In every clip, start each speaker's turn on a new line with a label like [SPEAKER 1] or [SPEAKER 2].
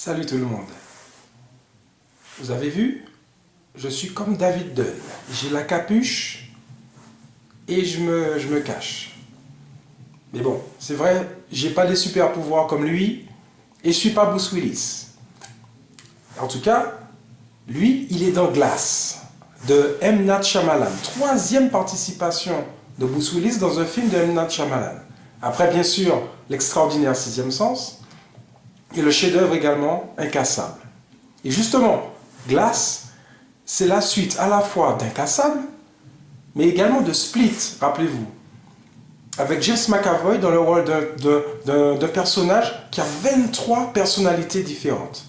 [SPEAKER 1] Salut tout le monde. Vous avez vu? Je suis comme David Dunn. J'ai la capuche et je me cache. Mais bon, c'est vrai, j'ai pas des super pouvoirs comme lui et je suis pas Bruce Willis. En tout cas, lui, il est dans Glass de M. Night Shyamalan. Troisième participation de Bruce Willis dans un film de M. Night Shyamalan. Après, bien sûr, l'extraordinaire Sixième Sens et le chef-d'œuvre également Incassable. Et justement, Glass, c'est la suite à la fois d'Incassable, mais également de Split, rappelez-vous, avec James McAvoy dans le rôle d'un personnage qui a 23 personnalités différentes,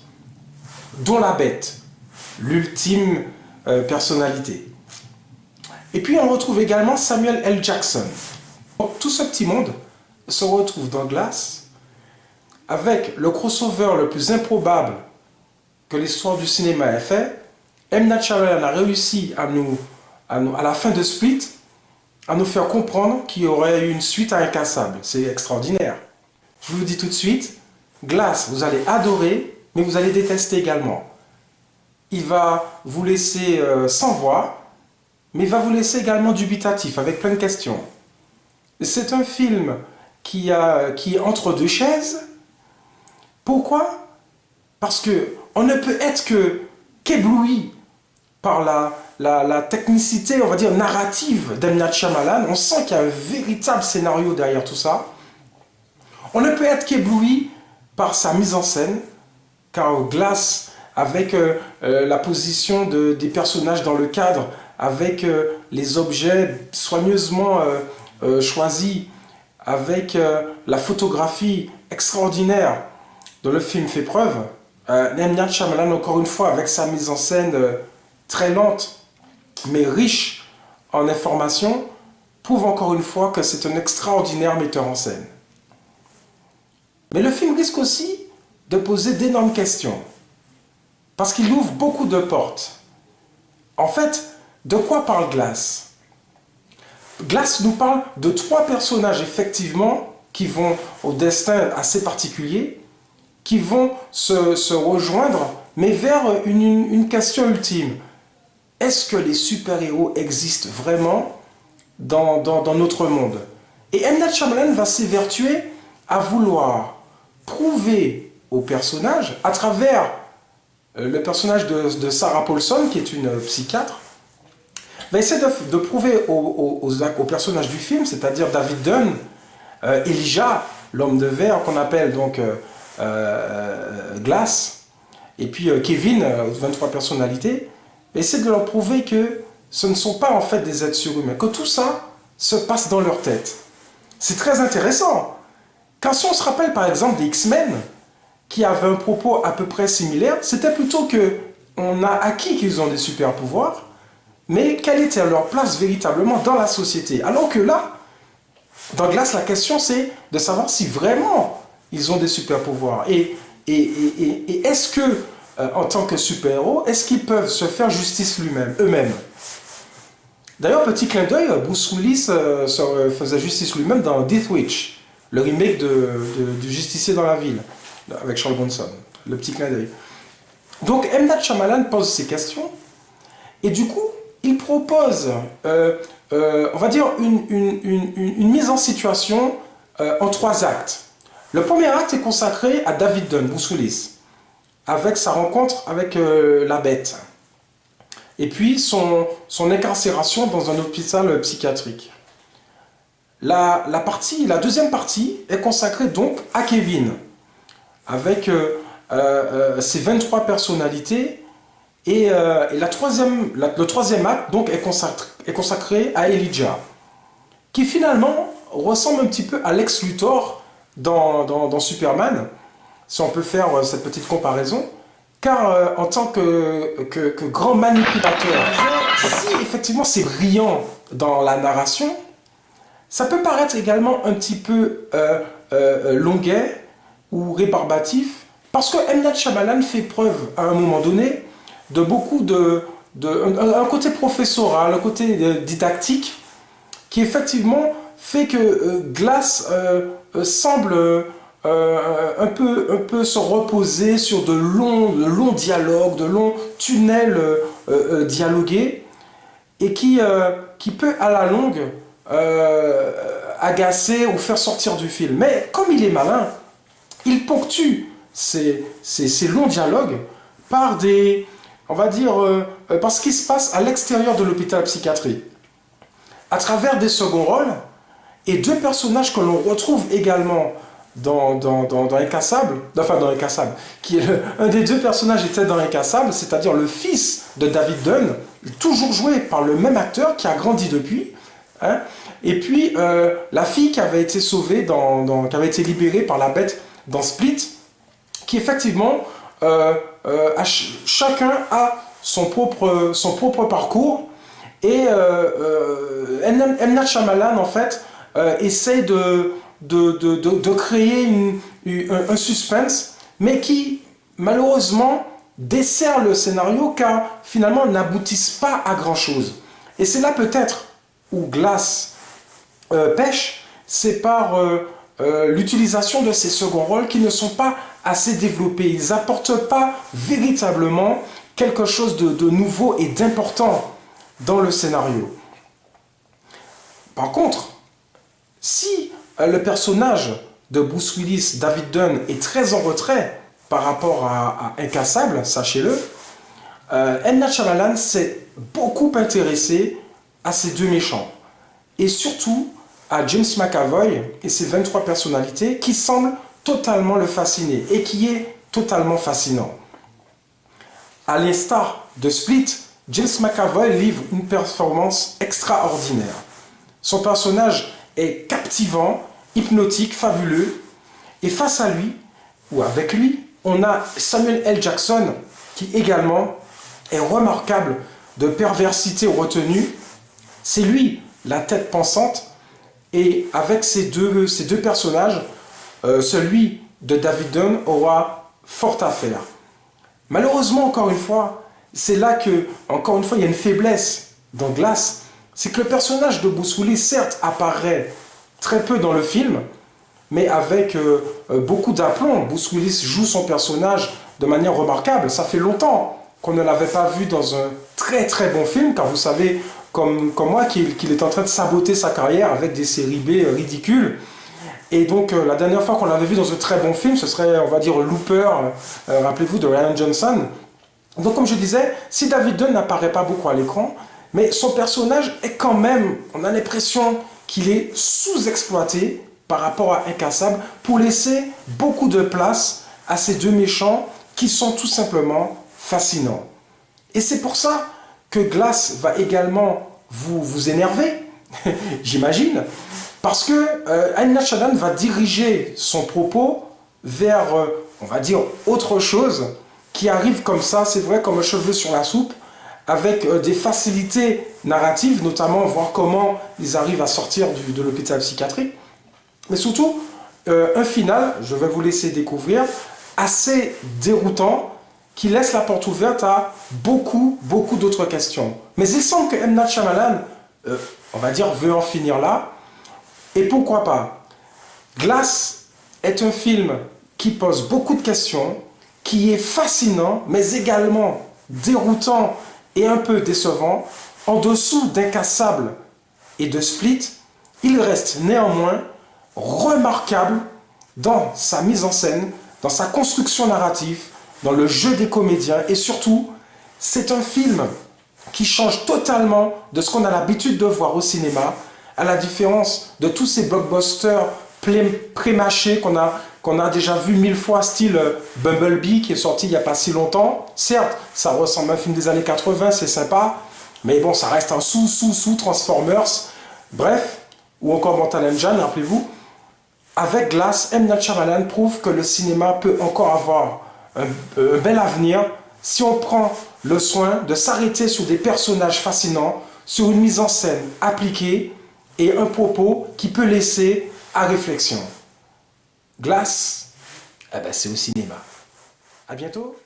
[SPEAKER 1] dont la bête, l'ultime personnalité. Et puis on retrouve également Samuel L. Jackson. Donc, tout ce petit monde se retrouve dans Glass avec le crossover le plus improbable que l'histoire du cinéma ait fait. M. Night Shyamalan a réussi à la fin de Split, à nous faire comprendre qu'il y aurait une suite à Incassable. C'est extraordinaire. Je vous le dis tout de suite, Glass, vous allez adorer, mais vous allez détester également. Il va vous laisser sans voix, mais il va vous laisser également dubitatif, avec plein de questions. C'est un film qui est entre deux chaises. Pourquoi? Parce qu'on ne peut être qu'ébloui par la technicité, on va dire, narrative d'M. Night Shyamalan. On sent qu'il y a un véritable scénario derrière tout ça. On ne peut être qu'ébloui par sa mise en scène, car Glass, avec la position des personnages dans le cadre, avec les objets soigneusement choisis, avec la photographie extraordinaire dont le film fait preuve, M. Night Shyamalan, encore une fois, avec sa mise en scène très lente, mais riche en informations, prouve encore une fois que c'est un extraordinaire metteur en scène. Mais le film risque aussi de poser d'énormes questions, parce qu'il ouvre beaucoup de portes. En fait, de quoi parle Glass? Glass nous parle de trois personnages, effectivement, qui vont au destin assez particulier, qui vont se rejoindre, mais vers une question ultime. Est-ce que les super-héros existent vraiment dans notre monde? Et M. Night Shyamalan va s'évertuer à vouloir prouver aux personnages, à travers le personnage de Sarah Paulson, qui est une psychiatre, va essayer de prouver aux personnages du film, c'est-à-dire David Dunn, Elijah, l'homme de verre, qu'on appelle donc Glass, et puis Kevin, 23 personnalités, essaie de leur prouver que ce ne sont pas en fait des êtres surhumains, que tout ça se passe dans leur tête. C'est très intéressant. Quand si on se rappelle par exemple des X-Men, qui avaient un propos à peu près similaire, c'était plutôt qu'on a acquis qu'ils ont des super pouvoirs, mais quelle était leur place véritablement dans la société? Alors que là, dans Glass, la question c'est de savoir si vraiment ils ont des super pouvoirs. Et est-ce que, en tant que super-héros, est-ce qu'ils peuvent se faire justice eux-mêmes? D'ailleurs, petit clin d'œil, Bruce Willis se faisait justice lui-même dans Death Wish, le remake du Justicier dans la ville, avec Charles Bronson. Le petit clin d'œil. Donc, M. Night Shyamalan pose ces questions, et du coup, il propose, on va dire, une mise en situation en 3 actes. Le premier acte est consacré à David Dunn, Bruce Willis, avec sa rencontre avec la bête, et puis son incarcération dans un hôpital psychiatrique. La deuxième partie est consacrée donc à Kevin, avec ses 23 personnalités, et le troisième acte donc, est consacré à Elijah, qui finalement ressemble un petit peu à Lex Luthor dans Superman, si on peut faire cette petite comparaison, car en tant que grand manipulateur, si effectivement c'est brillant dans la narration, ça peut paraître également un petit peu longuet ou rébarbatif, parce que M. Night Shyamalan fait preuve à un moment donné de beaucoup un côté professoral, un côté didactique, qui effectivement fait que Glass semble un peu se reposer sur de longs dialogues, de longs tunnels dialogués, et qui peut à la longue agacer ou faire sortir du film. Mais comme il est malin, il ponctue ces longs dialogues par on va dire, par ce qui se passe à l'extérieur de l'hôpital psychiatrique, à travers des seconds rôles, et deux personnages que l'on retrouve également dans Incassable, enfin dans Incassable, un des deux personnages était dans Incassable, c'est-à-dire le fils de David Dunn, toujours joué par le même acteur qui a grandi depuis, hein, et puis la fille qui avait été sauvée, qui avait été libérée par la bête dans Split, qui effectivement, chacun a son propre parcours, et M. Night Shyamalan en fait essaye de créer un suspense, mais qui malheureusement dessert le scénario car finalement n'aboutissent pas à grand chose. Et c'est là peut-être où Glass pêche, c'est par l'utilisation de ces seconds rôles qui ne sont pas assez développés. Ils n'apportent pas véritablement quelque chose de nouveau et d'important dans le scénario. Par contre, si le personnage de Bruce Willis, David Dunn, est très en retrait par rapport à Incassable, sachez-le, M. Night Shyamalan s'est beaucoup intéressé à ces deux méchants. Et surtout à James McAvoy et ses 23 personnalités qui semblent totalement le fasciner et qui est totalement fascinant. À l'instar de Split, James McAvoy livre une performance extraordinaire. Son personnage est captivant, hypnotique, fabuleux. Et face à lui, ou avec lui, on a Samuel L. Jackson, qui également est remarquable de perversité retenue. C'est lui, la tête pensante. Et avec ces deux personnages, celui de David Dunn aura fort à faire. Malheureusement, encore une fois, c'est là que, encore une fois, il y a une faiblesse dans Glass. C'est que le personnage de Bruce Willis, certes, apparaît très peu dans le film, mais avec beaucoup d'aplomb. Bruce Willis joue son personnage de manière remarquable. Ça fait longtemps qu'on ne l'avait pas vu dans un très très bon film, car vous savez, comme moi, qu'il est en train de saboter sa carrière avec des séries B ridicules. Et donc, la dernière fois qu'on l'avait vu dans un très bon film, ce serait, on va dire, Looper, rappelez-vous, de Rian Johnson. Donc, comme je disais, si David Dunn n'apparaît pas beaucoup à l'écran, mais son personnage est quand même, on a l'impression qu'il est sous-exploité par rapport à Incassable pour laisser beaucoup de place à ces deux méchants qui sont tout simplement fascinants. Et c'est pour ça que Glass va également vous énerver, j'imagine, parce que M. Night Shyamalan va diriger son propos vers, on va dire, autre chose qui arrive comme ça, c'est vrai, comme un cheveu sur la soupe, avec des facilités narratives, notamment voir comment ils arrivent à sortir de l'hôpital psychiatrique, mais surtout un final, je vais vous laisser découvrir, assez déroutant, qui laisse la porte ouverte à beaucoup d'autres questions. Mais il semble que M. Night Shyamalan, on va dire, veut en finir là, et pourquoi pas. Glass est un film qui pose beaucoup de questions, qui est fascinant, mais également déroutant et un peu décevant. En dessous d'Incassable et de Split, il reste néanmoins remarquable dans sa mise en scène, dans sa construction narrative, dans le jeu des comédiens, et surtout, c'est un film qui change totalement de ce qu'on a l'habitude de voir au cinéma, à la différence de tous ces blockbusters pré-mâchés qu'on a déjà vu 1000 fois, style Bumblebee, qui est sorti il n'y a pas si longtemps. Certes, ça ressemble à un film des années 80, c'est sympa, mais bon, ça reste un sous Transformers. Bref, ou encore Mortal Engine, rappelez-vous. Avec Glass, M. Night Shyamalan prouve que le cinéma peut encore avoir un bel avenir si on prend le soin de s'arrêter sur des personnages fascinants, sur une mise en scène appliquée et un propos qui peut laisser à réflexion. Glass, eh ben c'est au cinéma. À bientôt.